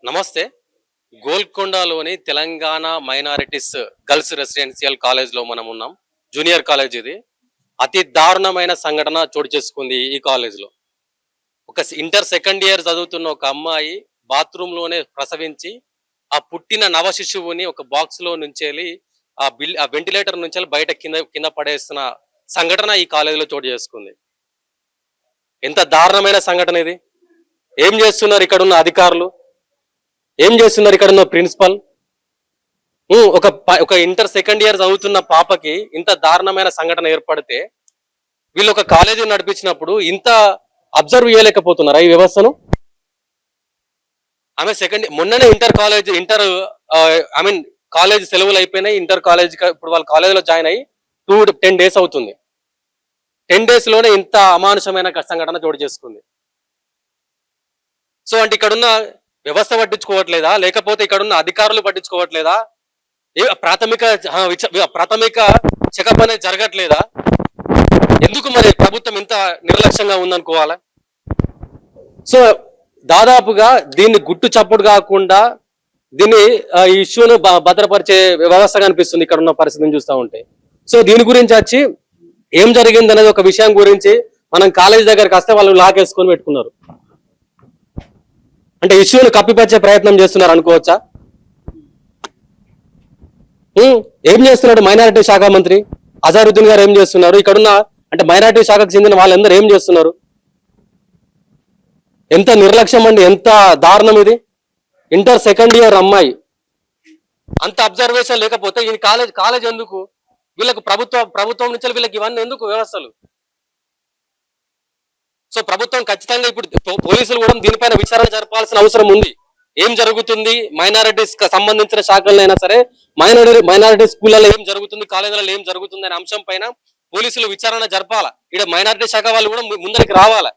నమస్తే. గోల్కొండలోని Telangana minorities girls residential కాలేజ్‌లో మనం ఉన్నాం. జూనియర్ కాలేజ్ ఇది. అతి దారుణమైన సంఘటన చోటు చేసుకుంది ఈ కాలేజ్‌లో. ఒక ఇంటర్ సెకండ్ ఇయర్ చదువుతున్న ఒక అమ్మాయి బాత్రూమ్‌లోనే ప్రసవించి, ఆ పుట్టిన నవ శిశువుని ఒక బాక్స్‌లో నుంచెళ్ళి ఆ వెంటిలేటర్ నుంచెళ్ళి బయట కింద కింద పడేస్తున్న సంఘటన ఈ కాలేజ్‌లో చోటు చేసుకుంది. ఎంత దారుణమైన సంఘటన ఇది. ఏం చేస్తున్నారు ఇక్కడున్న అధికారులు? ఏం చేస్తున్నారు ఇక్కడున్న ప్రిన్సిపల్? ఒక ఇంటర్ సెకండ్ ఇయర్ చదువుతున్న పాపకి ఇంత దారుణమైన సంఘటన ఏర్పడితే వీళ్ళు ఒక కాలేజీ నడిపించినప్పుడు ఇంత అబ్జర్వ్ చేయలేకపోతున్నారా ఈ వ్యవస్థను? ఆమె మొన్ననే ఐ మీన్ కాలేజ్ సెలవులు అయిపోయినాయి. ఇంటర్ కాలేజ్ ఇప్పుడు వాళ్ళ కాలేజీలో జాయిన్ అయ్యి 10 days అవుతుంది. 10 days లోనే ఇంత అమానుషమైన సంఘటన చోటు చేసుకుంది. సో అంటే ఇక్కడున్న వ్యవస్థ పట్టించుకోవట్లేదా, లేకపోతే ఇక్కడున్న అధికారులు పట్టించుకోవట్లేదా, ప్రాథమిక చెకప్ అనేది జరగట్లేదా? ఎందుకు మరి ప్రభుత్వం ఇంత నిర్లక్ష్యంగా ఉందనుకోవాలా? సో దాదాపుగా దీన్ని గుట్టు చప్పుడు కాకుండా దీన్ని ఈ ఇష్యూను భద్రపరిచే వ్యవస్థగా అనిపిస్తుంది ఇక్కడ ఉన్న పరిస్థితిని చూస్తూ ఉంటే. సో దీని గురించి వచ్చి ఏం జరిగింది అనేది ఒక విషయం గురించి మనం కాలేజ్ దగ్గరికి వస్తే వాళ్ళు లాకేసుకొని పెట్టుకున్నారు. అంటే ఇష్యూను కప్పిపరిచే ప్రయత్నం చేస్తున్నారు అనుకోవచ్చా? ఏం చేస్తున్నాడు మైనారిటీ శాఖ మంత్రి అజారుద్దీన్ గారు? ఏం చేస్తున్నారు? ఇక్కడున్న అంటే మైనారిటీ శాఖకు చెందిన వాళ్ళందరూ ఏం చేస్తున్నారు? ఎంత నిర్లక్ష్యం అండి, ఎంత దారుణం ఇది. ఇంటర్ సెకండ్ ఇయర్ అమ్మాయి, అంత అబ్జర్వేషన్ లేకపోతే ఈ కాలేజ్ ఎందుకు? వీళ్ళకు ప్రభుత్వం నుంచి వీళ్ళకి ఇవన్నీ ఎందుకు వ్యవస్థలు? సో ప్రభుత్వం ఖచ్చితంగా ఇప్పుడు పోలీసులు కూడా దీనిపైన విచారణ జరపాల్సిన అవసరం ఉంది. ఏం జరుగుతుంది, మైనారిటీస్ సంబంధించిన శాఖలైనా సరే, మైనారిటీ స్కూళ్ళలో ఏం జరుగుతుంది, కాలేజీలలో ఏం జరుగుతుంది అనే అంశం పైన పోలీసులు విచారణ జరపాలా. ఇక్కడ మైనారిటీ శాఖ వాళ్ళు కూడా ముందరికి రావాలా.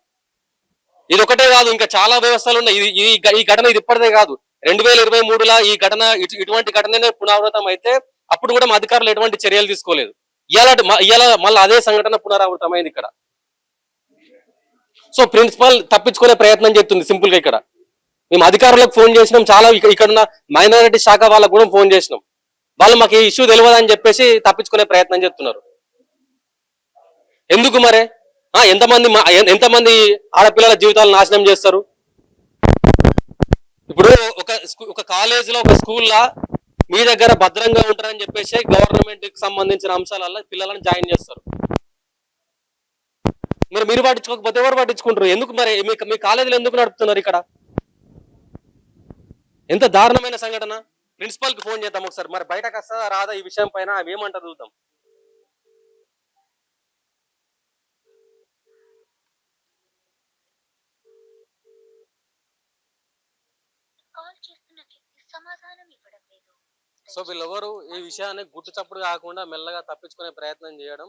ఇది ఒకటే కాదు, ఇంకా చాలా వ్యవస్థలు ఉన్నాయి. ఈ ఘటన ఇది ఇప్పటిదే కాదు, 2023లో ఈ ఘటన ఇటువంటి ఘటననే పునరావృతం అయితే అప్పుడు కూడా మా అధికారులు ఎటువంటి చర్యలు తీసుకోలేదు. ఇవాళ మళ్ళీ అదే సంఘటన పునరావృతమైంది ఇక్కడ. సో ప్రిన్సిపల్ తప్పించుకునే ప్రయత్నం చేస్తుంది సింపుల్ గా. ఇక్కడ మేము అధికారులకు ఫోన్ చేసినాం, చాలా ఇక్కడున్న మైనారిటీ శాఖ వాళ్ళకు కూడా ఫోన్ చేసినాం. వాళ్ళు మాకు ఈ ఇష్యూ తెలియదని చెప్పేసి తప్పించుకునే ప్రయత్నం చేస్తున్నారు. ఎందుకు మరే? ఎంతమంది ఆడపిల్లల జీవితాలు నాశనం చేస్తారు? ఇప్పుడు ఒక కాలేజీలో ఒక స్కూల్లో మీ దగ్గర భద్రంగా ఉంటారని చెప్పేసి గవర్నమెంట్ కి సంబంధించిన అంశాలలో పిల్లలను జాయిన్ చేస్తారు. మీరు పట్టించుకోకపోతే ఎవరు పట్టించుకుంటారు? ఎందుకు మరి మీ కాలేజీలో ఎందుకు నడుపుతున్నారు? ఇక్కడ ఎంత దారుణమైన సంఘటన. ప్రిన్సిపల్ కి ఫోన్ చేద్దాం ఒకసారి, మరి బయటకు వస్తుందా రాదా ఈ విషయం పైన, అవి ఏమంటారు చూద్దాం. సో వీళ్ళెవరు ఈ విషయాన్ని గుట్టు చప్పుడు కాకుండా మెల్లగా తప్పించుకునే ప్రయత్నం చేయడం,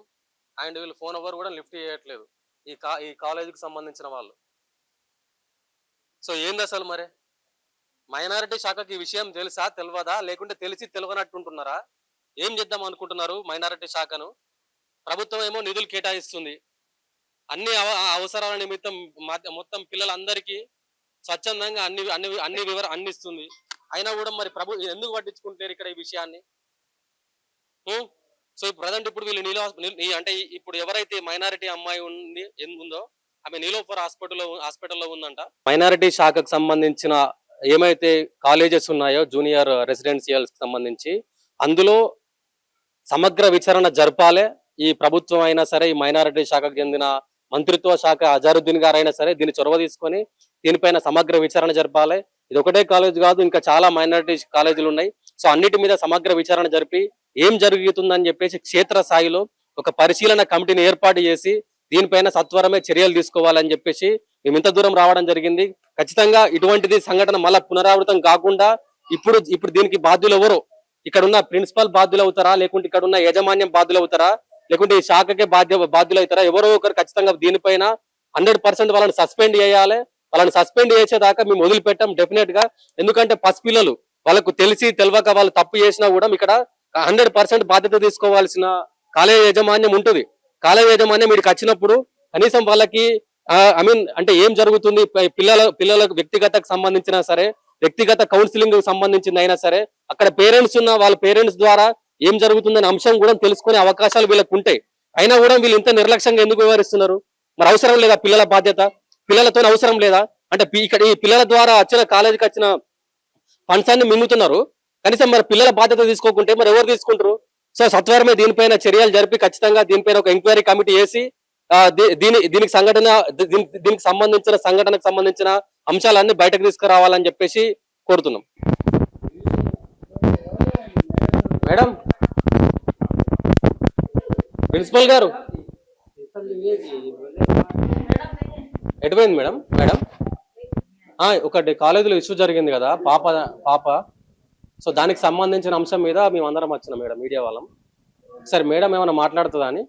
అండ్ వీళ్ళు ఫోన్ ఎవరు కూడా లిఫ్ట్ చేయట్లేదు ఈ కాలేజీకి సంబంధించిన వాళ్ళు. సో ఏంది అసలు మరి? మైనారిటీ శాఖకి ఈ విషయం తెలుసా, తెలియదా, లేకుంటే తెలిసి తెలియనట్టుంటున్నారా? ఏం చేద్దాం అనుకుంటున్నారు మైనారిటీ శాఖను? ప్రభుత్వం ఏమో నిధులు కేటాయిస్తుంది, అన్ని అవసరాల నిమిత్తం మొత్తం పిల్లలందరికీ స్వచ్ఛందంగా అన్ని వివరాలు అందిస్తుంది. అయినా కూడా మరి ఎందుకు పట్టించుకుంటారు ఇక్కడ ఈ విషయాన్ని? సో ప్రజెంట్ ఇప్పుడు వీళ్ళు అంటే ఇప్పుడు ఎవరైతే మైనారిటీ అమ్మాయి ఉందో ఆమె నీలోఫర్ హాస్పిటల్లో ఉందంట. మైనారిటీ శాఖకు సంబంధించిన ఏమైతే కాలేజెస్ ఉన్నాయో జూనియర్ రెసిడెన్షియల్స్ సంబంధించి అందులో సమగ్ర విచారణ జరపాలే. ఈ ప్రభుత్వం అయినా సరే, ఈ మైనారిటీ శాఖకు చెందిన మంత్రిత్వ శాఖ అజారుద్దీన్ గారు అయినా సరే దీన్ని చొరవ తీసుకొని దీనిపైన సమగ్ర విచారణ జరపాలి. ఇది ఒకటే కాలేజ్ కాదు, ఇంకా చాలా మైనారిటీ కాలేజీలు ఉన్నాయి. సో అన్నిటి మీద సమగ్ర విచారణ జరిపి ఏం జరుగుతుందని చెప్పేసి క్షేత్ర స్థాయిలో ఒక పరిశీలన కమిటీని ఏర్పాటు చేసి దీనిపైన సత్వరమే చర్యలు తీసుకోవాలని చెప్పేసి మేము ఇంత దూరం రావడం జరిగింది. ఖచ్చితంగా ఇటువంటిది సంఘటన మళ్ళా పునరావృతం కాకుండా ఇప్పుడు దీనికి బాధ్యులు ఎవరు? ఇక్కడ ఉన్న ప్రిన్సిపల్ బాధ్యులు అవుతారా, లేకుంటే ఇక్కడ ఉన్న యాజమాన్యం బాధ్యులు అవుతారా, లేకుంటే ఈ శాఖకే బాధ్యులు అవుతారా? ఎవరో ఒకరు ఖచ్చితంగా దీనిపైన 100% వాళ్ళని సస్పెండ్ చేయాలి. వాళ్ళని సస్పెండ్ చేసేదాకా మేము వదిలిపెట్టాం డెఫినెట్ గా. ఎందుకంటే పసిపిల్లలు, వాళ్ళకు తెలియక వాళ్ళు తప్పు చేసినా కూడా ఇక్కడ 100% బాధ్యత తీసుకోవాల్సిన కాలేజ్ యాజమాన్యం ఉంటుంది. కాలేజ్ యాజమాన్యం వీడికి వచ్చినప్పుడు కనీసం వాళ్ళకి అంటే ఏం జరుగుతుంది, పిల్లలకు వ్యక్తిగతకు సంబంధించినా సరే, వ్యక్తిగత కౌన్సిలింగ్ సంబంధించింది అయినా సరే అక్కడ పేరెంట్స్ ఉన్న వాళ్ళ పేరెంట్స్ ద్వారా ఏం జరుగుతుందనే అంశం కూడా తెలుసుకునే అవకాశాలు వీళ్ళకు ఉంటాయి. అయినా కూడా వీళ్ళు ఇంత నిర్లక్ష్యంగా ఎందుకు వ్యవహరిస్తున్నారు? మరి అవసరం లేదా పిల్లల బాధ్యత? పిల్లలతో అవసరం లేదా? అంటే ఇక్కడ ఈ పిల్లల ద్వారా వచ్చిన కాలేజీకి వచ్చిన ఫండ్స్ అన్ని మింగుతున్నారు. కనీసం మరి పిల్లల బాధ్యత తీసుకోకుంటే మరి ఎవరు తీసుకుంటారు? సో సత్వరమే దీనిపైన చర్యలు జరిపి ఖచ్చితంగా దీనిపైన ఒక ఎంక్వైరీ కమిటీ వేసి దీనికి సంఘటనకు సంబంధించిన అంశాలన్నీ బయటకు తీసుకురావాలని చెప్పేసి కోరుతున్నాం. మేడం, ప్రిన్సిపల్ గారు ఎటుపోయింది మేడం? మేడం ఒకటి కాలేజీలో ఇష్యూ జరిగింది కదా పాప సో దానికి సంబంధించిన అంశం మీద మేము అందరం వచ్చినాం మేడం, మీడియా వాళ్ళం. సరే మేడం ఏమైనా మాట్లాడుతుందా అని.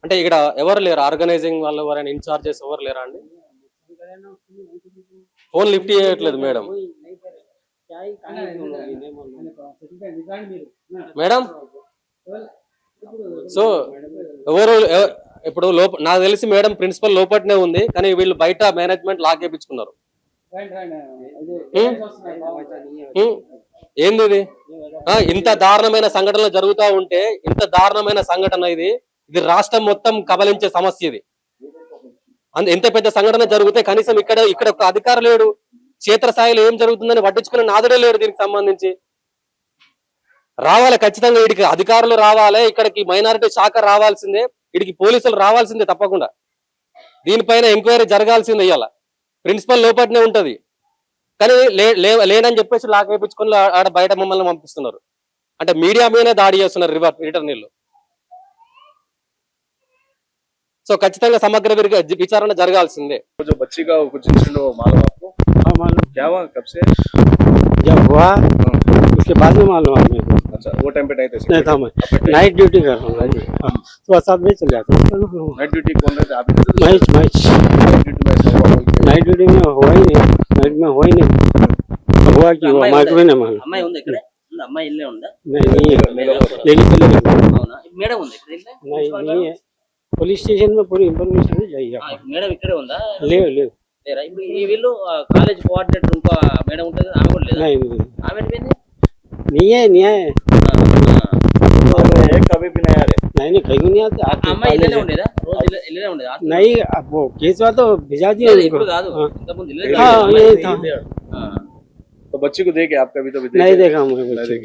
అంటే ఇక్కడ ఎవరు లేరు, ఆర్గనైజింగ్ వాళ్ళు ఎవరైనా ఇన్ఛార్జెస్ ఎవరు లేరా అండి? ఫోన్ లిఫ్ట్ చేయట్లేదు మేడం. మేడం సో ఎవరు ఇప్పుడు నాకు తెలిసి మేడం ప్రిన్సిపల్ లోపట్నే ఉంది, కానీ వీళ్ళు బయట మేనేజ్మెంట్ లాక్ చేయించుకున్నారు. ఏంది ఇది? ఇంత దారుణమైన సంఘటనలు జరుగుతూ ఉంటే, ఇంత దారుణమైన సంఘటన ఇది రాష్ట్రం మొత్తం కబలించే సమస్య ఇది. ఎంత పెద్ద సంఘటన జరిగితే కనీసం ఇక్కడ ఒక అధికారం లేడు, క్షేత్రస్థాయిలో ఏం జరుగుతుందని పట్టించుకునే నాదుడే లేడు. దీనికి సంబంధించి రావాలి ఖచ్చితంగా, వీడికి అధికారులు రావాలి, ఇక్కడికి మైనారిటీ శాఖ రావాల్సిందే, వీడికి పోలీసులు రావాల్సిందే తప్పకుండా. దీనిపైన ఎంక్వైరీ జరగాల్సిందే. ఇవాళ ప్రిన్సిపల్ లోపట్నే ఉంటది, కానీ లేనని చెప్పేసి లాక్ వేయించుకొని ఆడ బయట మమ్మల్ని పంపిస్తున్నారు. అంటే మీడియా మీదనే దాడి చేస్తున్నారు రిటర్న్ నీళ్ళు. సో ఖచ్చితంగా సమగ్ర విచారణ జరగాల్సిందే. बच्ची का कुछ इंसिडेंट हो मालूम आपको? हाँ मालूम। क्या हुआ, कब से? जब हुआ उसके बाद में मालूम है मेरे को। अच्छा, वो टाइम पे नहीं थे? नहीं था, मैं नाइट ड्यूटी कर रहा हूँ। तो 7 बजे चल जाता हूँ। नाइट ड्यूटी कौन रहते आप? मैच नाइट ड्यूटी में हुआ ही नहीं, नाइट में हुआ ही नहीं। हुआ कि हुआ मार्क में नहीं मालूम। అమ్మాయి ఉంది ఇక్కడ, అమ్మాయి ఇల్లే ఉందా? नहीं है, लेडी चले गए। అవునా, మేడం ఉంది ఇక్కడ ఇల్లే? नहीं है, पुलिस स्टेशन में पूरी इन्फॉर्मेशन जाइए। మేడం ఇక్కడే ఉందా? ले ले లేరా? ఇప్పుడు ఈ వీళ్ళు కాలేజ్ కోఆర్డినేటర్ ఇంకో మేడం ఉంటుంది, ఆమె కూడా లేదా? नहीं ఆమె ఎటుపోయింది? नहीं है कभी भी नहीं आ रहे? नहीं कहीं नहीं आते। అమ్మాయి ఇల్లే ఉండేదా? రోజు ఇల్లే ఉండేదా? नहीं, अब वो केस हुआ तो भिजा दिया ఇప్పుడు కాదు, ఇంతకుముందు ఇల్లే हाँ यही था। तो बच्ची को देखे आप कभी? तो नहीं देखा मुझे, नहीं।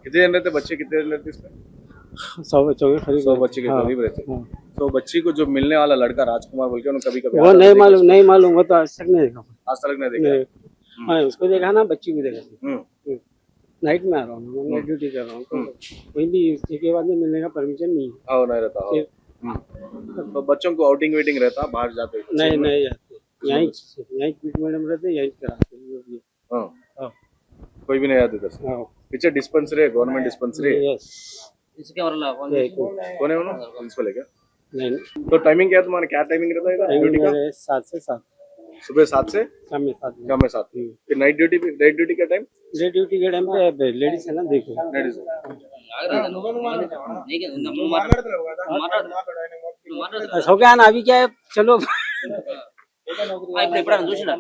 कितने दिन रहते बच्चे? कितने दिन रहते इसमें? 100 बच्चों के करीब। 100 बच्चे के करीब रहते। तो बच्ची को जो मिलने वाला लड़का राजकुमार बोल के उन्होंने कभी वो नहीं मालूम, वो तो आज तक नहीं देखा। आज तक नहीं देखा? हाँ, उसको देखा ना, बच्ची को देखा। नाइट में आ रहा हूँ, मैं ड्यूटी कर रहा हूँ, तो कोई भी उसके बाद में मिलने का परमिशन नहीं है। हाँ, नहीं रहता। तो बच्चों को आउटिंग वेटिंग रहता, बाहर जाते? नहीं जाते, यहीं पीट मैडम रहते, यहीं कराते। हाँ, कोई भी नहीं आते इधर से? पीछे डिस्पेंसरी है, गवर्नमेंट डिस्पेंसरी है। इसके और ला कौन है उन्होंने? प्रिंसिपल है क्या? नहीं। तो टाइमिंग क्या है तुम्हारा? क्या टाइमिंग रहता है ड्यूटी का? 7 से 7, सुबह 7 से शाम में 7। शाम में 7। फिर नाइट ड्यूटी का टाइम? डे ड्यूटी के टाइम पे लेडीज है ना, देखो लेडीज। हो गया ना, अभी क्या है, चलो ఇప్పుడు ఎప్పుడైనా చూసినా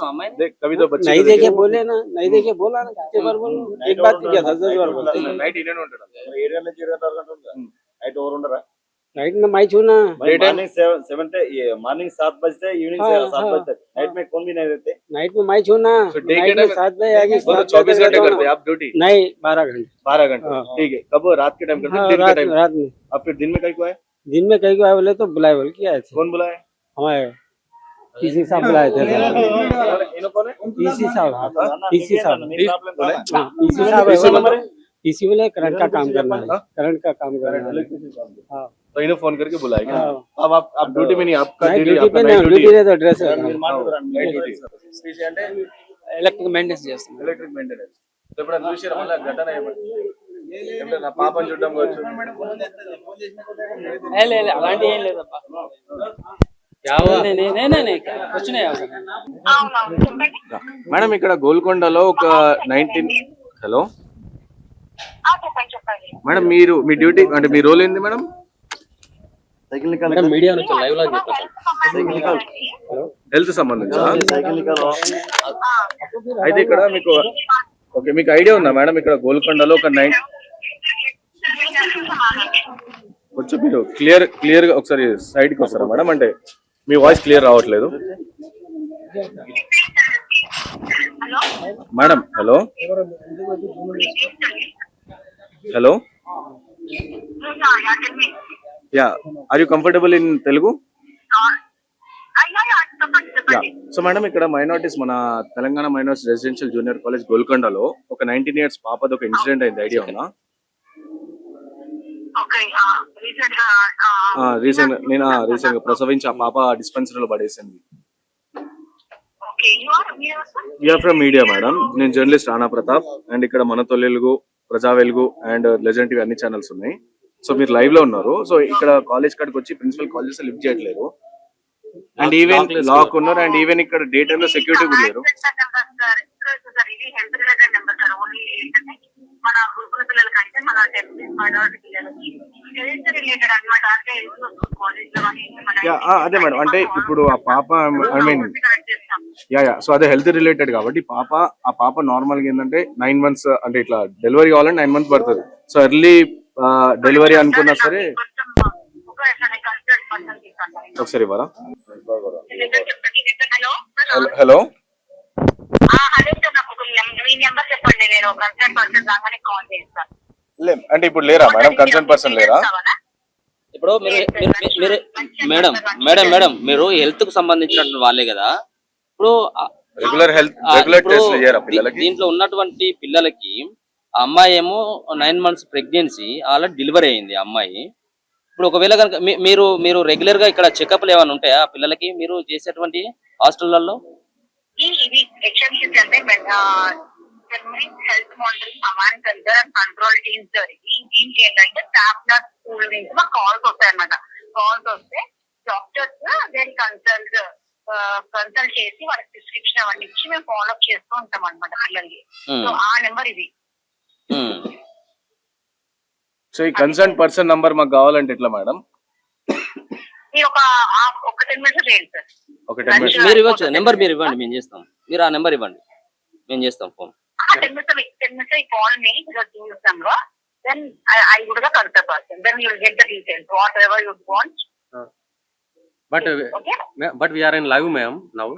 అమ్మాయిని? देख कभी तो बच्चे नहीं देखे बोले ना, नहीं देखे बोला ना, कितने बार बोलो, एक बात क्या 10 बार बोलते। నైట్ ఇనే ఉంటాడు ఏరియా నుంచి 24 గంటలు ఉంటాడు నైట్ ఓవర్ ఉండరా नाइट में माई छू ना, मॉर्निंग 7 से ये मॉर्निंग 7 बजे से इवनिंग 7 बजे तक नाइट में कौन भी नहीं रहते? नाइट में माई छू ना, नाइट में 7 बजे आगे वो तो 24 घंटे करते हैं आप ड्यूटी? नहीं, 12 घंटे। 12 घंटे, ठीक है। कब रात के टाइम करते हैं? दिन के टाइम? रात में। अब फिर दिन में कहीं को आए? दिन में कहीं को आए बोले तो बुलाए, बोल के आए थे। कौन बुलाए? हमारे पीसी साहब बुलाए थे। इन्हों कौन है? पीसी साहब, पीसी साहब, पीसी नंबर है? पीसी बोले करंट का काम करना है, करंट का काम करना है। हाँ, तो इन्हें फोन करके बुलाएगा। हाँ। अब आप ड्यूटी में नहीं, आपका ड्यूटी पे नहीं, ड्यूटी है तो ड्रेस है। నైట్ డ్యూటీ అంటే ఎలక్ట్రిక్ మెయింటెనెన్స్ చేస్తాం। Electric maintenance. సో ఇప్పుడు చూసారా మళ్ళీ ఘటన ఏమంటే నా పాపని చూడడం వచ్చు అలాంటి ఏం లేదబ్బా। మేడం ఇక్కడ గోల్కొండలో ఒక 19 హలో మేడం మీరు మీ డ్యూటీ అంటే మీ రోల్ ఏంది మేడం? సైకిల్ నికాల్ మేడం మీడియా నుంచి లైవ్ లో చెప్పండి. సైకిల్ నికాల్ హెల్త్ సంబంధించి సైకిల్ నికాల్ అయితే ఇక్కడ మీకు ఓకే మీకు ఐడియా ఉందా మేడం ఇక్కడ గోల్కొండలో ఒక 9 కొంచెం మీరు క్లియర్ గా ఒకసారి సైడ్ కి వస్తారా మేడం అంటే మీ వాయిస్ క్లియర్ రావట్లేదు madam hello hello yeah are you comfortable in Telugu yeah so madam ఇక్కడ మైనారిటీస్ మన Telangana minorities residential junior college గోల్కొండలో ఒక 19 ఇయర్స్ పాపది ఒక ఇన్సిడెంట్ అయింది ఐడియా ఉందా రీసెంట్ గా ప్రసవించి ఆ పాప డిస్పెన్సరీలో పడేసింది యూఆర్ ఫ్రమ్ మీడియా మేడం నేను జర్నలిస్ట్ రాణా ప్రతాప్ అండ్ ఇక్కడ మన తొలెలుగు ప్రజా వెలుగు అండ్ లెజెండ్ టీవీ అన్ని ఛానల్స్ ఉన్నాయి సో మీరు లైవ్ లో ఉన్నారు సో ఇక్కడ కాలేజ్ కాడికి వచ్చి ప్రిన్సిపల్ కాల్ చేస్తే లిఫ్ట్ చేయట్లేరు అండ్ ఈవెన్ లాక్ ఉన్నారు అండ్ ఈవెన్ ఇక్కడ డే టైమ్ లో సెక్యూరిటీ కూడా లేరు మన గ్రూపుల పిల్లలకి అంటే మన మైనారిటీ పిల్లలకి హెల్త్ రిలేటెడ్ అనమాట అంటే కాలేజ్ లో కానీ అదే మేడం అంటే ఇప్పుడు ఆ పాప ఐ మీన్ యా సో అదే హెల్త్ రిలేటెడ్ కాబట్టి ఆ పాప నార్మల్ గా ఏంటంటే 9 months అంటే ఇట్లా డెలివరీ కావాలంటే 9 months పడుతుంది సో ఎర్లీ డెలివరీ అనుకున్నా సరే ఒకసారి ఇవ్వరా హలో హలో హలో సార్ నాకు మీ నెంబర్ చెప్పండి నేను కన్సర్న్ పర్సన్ రాగానే కాల్ చేస్తాను అంటే ఇప్పుడు లేరా మేడం కన్సర్న్ పర్సన్ లేరా ఇప్పుడు మీరు మేడం మీరు హెల్త్ కు సంబంధించినటువంటి వాళ్ళే కదా ఇప్పుడు రెగ్యులర్ టెస్ట్ చేయరా పిల్లలకి దీంట్లో ఉన్నటువంటి పిల్లలకి ఆ అమ్మాయి ఏమో 9 months ప్రెగ్నెన్సీ ఆల్రెడీ డెలివరీ అయింది ఆ అమ్మాయి ఇప్పుడు ఒకవేళ కనుక మీరు రెగ్యులర్ గా ఇక్కడ చెకప్లు ఏమైనా ఉంటాయా ఆ పిల్లలకి మీరు చేసేటువంటి హాస్టళ్లలో ఇది హెచ్ఎంసీస్ అంటే health monitoring command centre and control teams ఈ టీమ్స్ ఏంటంటే స్టాఫ్ నర్స్ స్కూల్ నుంచి మాకు కాల్స్ వస్తాయి అనమాట కాల్స్ వస్తే డాక్టర్స్ దేని కన్సల్ట్ చేసి వాళ్ళకి ప్రిస్క్రిప్షన్ అవన్నీ ఇచ్చి మేము ఫాలో అప్ చేస్తూ ఉంటాం అనమాట పిల్లలకి సో ఆ నెంబర్ ఇది సో ఈ కన్సర్న్ పర్సన్ నంబర్ మాకు కావాలంటే ఎట్లా మేడం మీరు ఒక 10 minutes చేయండి సార్ ఒక 10 minutes మీరు ఇవ్వచ్చు నెంబర్ మీరు ఇవ్వండి మేము చేస్తాం మీరు ఆ నెంబర్ ఇవ్వండి మేము చేస్తాం ఫోన్ 10 minutes కాల్ మీ చూస్తాంలో then I would have contact the person. Then you will get the details, whatever you want. But we are in live, ma'am, now.